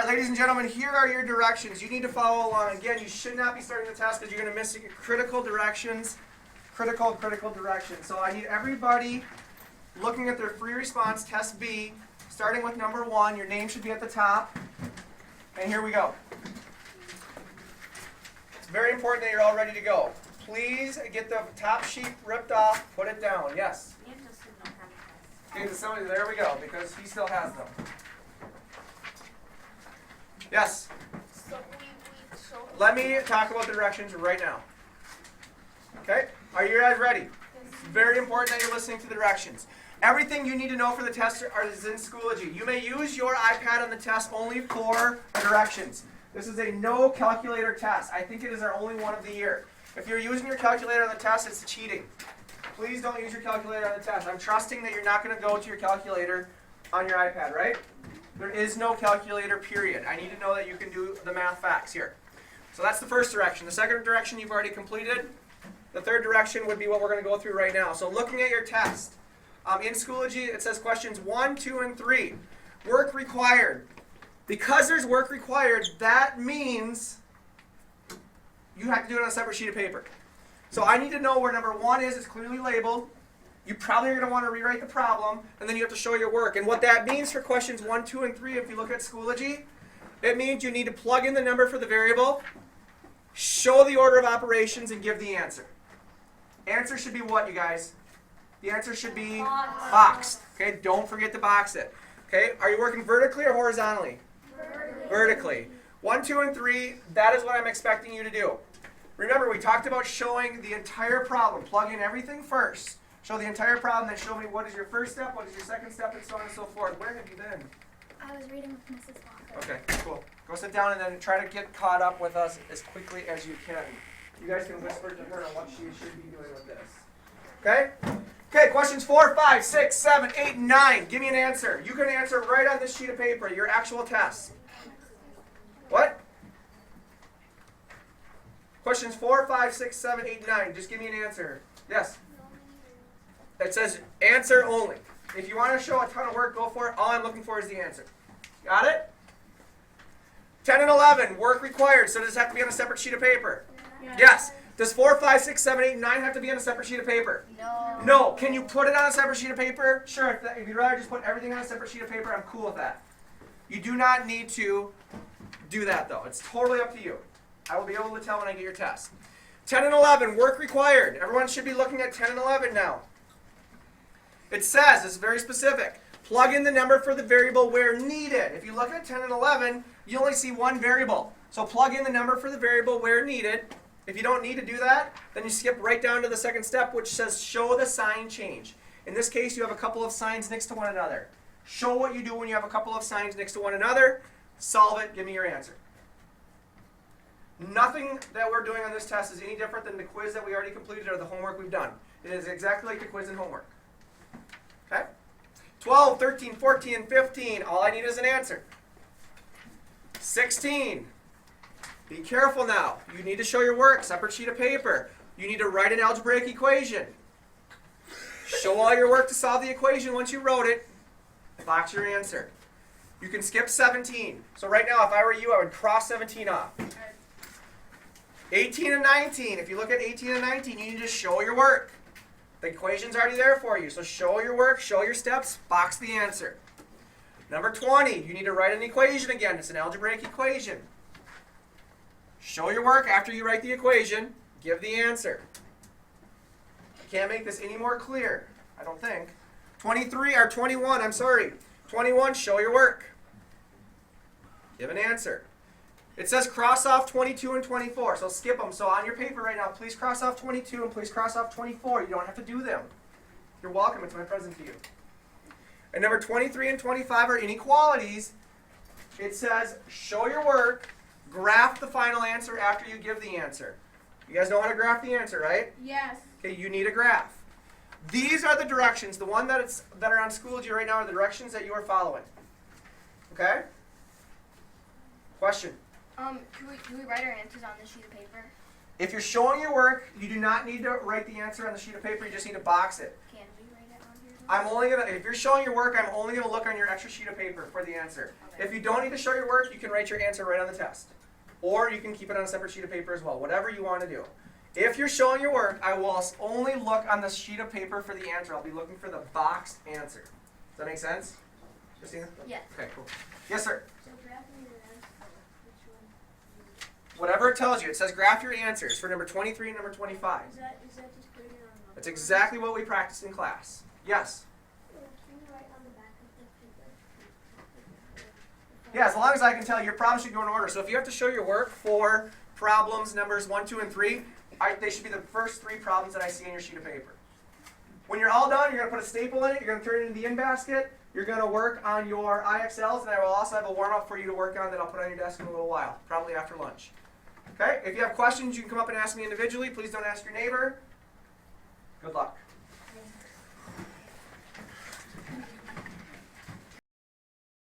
right, ladies and gentlemen, here are your directions. You need to follow along. Again, you should not be starting the test because you're going to miss critical directions. Critical directions. So I need everybody looking at their free response, test B, starting with number 1. Your name should be at the top. And here we go. It's very important that you're all ready to go. Please get the top sheet ripped off, put it down. Yes? Okay, somebody, there we go, because he still has them. Yes? Let me talk about the directions right now. Okay? Are you guys ready? It's very important that you're listening to the directions. Everything you need to know for the test is in Schoology. You may use your iPad on the test only for the directions. This is a no calculator test. I think it is our only one of the year. If you're using your calculator on the test, it's cheating. Please don't use your calculator on the test. I'm trusting that you're not going to go to your calculator on your iPad, right? There is no calculator, period. I need to know that you can do the math facts here. So that's the first direction. The second direction you've already completed. The third direction would be what we're going to go through right now. So looking at your test, in Schoology it says questions 1, 2, and 3. Work required. Because there's work required, that means you have to do it on a separate sheet of paper. So I need to know where number 1 is. It's clearly labeled. You probably are going to want to rewrite the problem, and then you have to show your work. And what that means for questions 1, 2, and 3, if you look at Schoology, it means you need to plug in the number for the variable, show the order of operations, and give the answer. Answer should be what, you guys? The answer should be boxed. Okay, don't forget to box it. Okay, are you working vertically or horizontally? Vertically. 1, 2, and 3, that is what I'm expecting you to do. Remember, we talked about showing the entire problem. Plug in everything first. Show the entire problem, then show me what is your first step, what is your second step, and so on and so forth. Where have you been? I was reading with Mrs. Walker. Okay, cool. Go sit down and then try to get caught up with us as quickly as you can. You guys can whisper to her on what she should be doing with this. Okay? Okay, questions 4, 5, 6, 7, 8, 9. Give me an answer. You can answer right on this sheet of paper, your actual test. What? Questions 4, 5, 6, 7, 8, 9. Just give me an answer. Yes? It says answer only. If you want to show a ton of work, go for it. All I'm looking for is the answer. Got it? 10 and 11, work required. So does this have to be on a separate sheet of paper? Yes. Does 4, 5, 6, 7, 8, 9 have to be on a separate sheet of paper? No. No. Can you put it on a separate sheet of paper? Sure. If you'd rather just put everything on a separate sheet of paper, I'm cool with that. You do not need to do that, though. It's totally up to you. I will be able to tell when I get your test. 10 and 11, work required. Everyone should be looking at 10 and 11 now. It says, it's very specific, plug in the number for the variable where needed. If you look at 10 and 11, you only see one variable. So plug in the number for the variable where needed. If you don't need to do that, then you skip right down to the second step, which says show the sign change. In this case, you have a couple of signs next to one another. Show what you do when you have a couple of signs next to one another. Solve it. Give me your answer. Nothing that we're doing on this test is any different than the quiz that we already completed or the homework we've done. It is exactly like the quiz and homework. Okay? 12, 13, 14, and 15. All I need is an answer. 16. Be careful now. You need to show your work. Separate sheet of paper. You need to write an algebraic equation. Show all your work to solve the equation once you wrote it. Box your answer. You can skip 17. So right now, if I were you, I would cross 17 off. 18 and 19. If you look at 18 and 19, you need to show your work. The equation's already there for you. So show your work, show your steps, box the answer. Number 20, you need to write an equation again. It's an algebraic equation. Show your work after you write the equation. Give the answer. I can't make this any more clear, I don't think. 21, show your work. Give an answer. It says cross off 22 and 24, so skip them. So on your paper right now, please cross off 22 and please cross off 24. You don't have to do them. You're welcome. It's my present to you. And number 23 and 25 are inequalities. It says show your work, graph the final answer after you give the answer. You guys know how to graph the answer, right? Yes. Okay, you need a graph. These are the directions. The one that are on Schoology right now are the directions that you are following. Okay? Question? Can we write our answers on this sheet of paper? If you're showing your work, you do not need to write the answer on the sheet of paper. You just need to box it. Can we write it on here? if you're showing your work, I'm only gonna look on your extra sheet of paper for the answer. Okay. If you don't need to show your work, you can write your answer right on the test. Or you can keep it on a separate sheet of paper as well, whatever you want to do. If you're showing your work, I will only look on the sheet of paper for the answer. I'll be looking for the boxed answer. Does that make sense? Christina? Yes. Okay, cool. Yes, sir. So graph your answer. Which one? Whatever it tells you. It says graph your answers for number 23 and number 25. Is that just putting it on? That's exactly what we practiced in class. Yes? Can you write on the back of the paper? Yeah, as long as I can tell, your problems should go in order. So if you have to show your work for problems numbers 1, 2, and 3, they should be the first 3 problems that I see on your sheet of paper. When you're all done, you're going to put a staple in it, you're going to turn it into the in basket, you're going to work on your IXLs, and I will also have a warm-up for you to work on that I'll put on your desk in a little while, probably after lunch. Okay? If you have questions, you can come up and ask me individually. Please don't ask your neighbor. Good luck.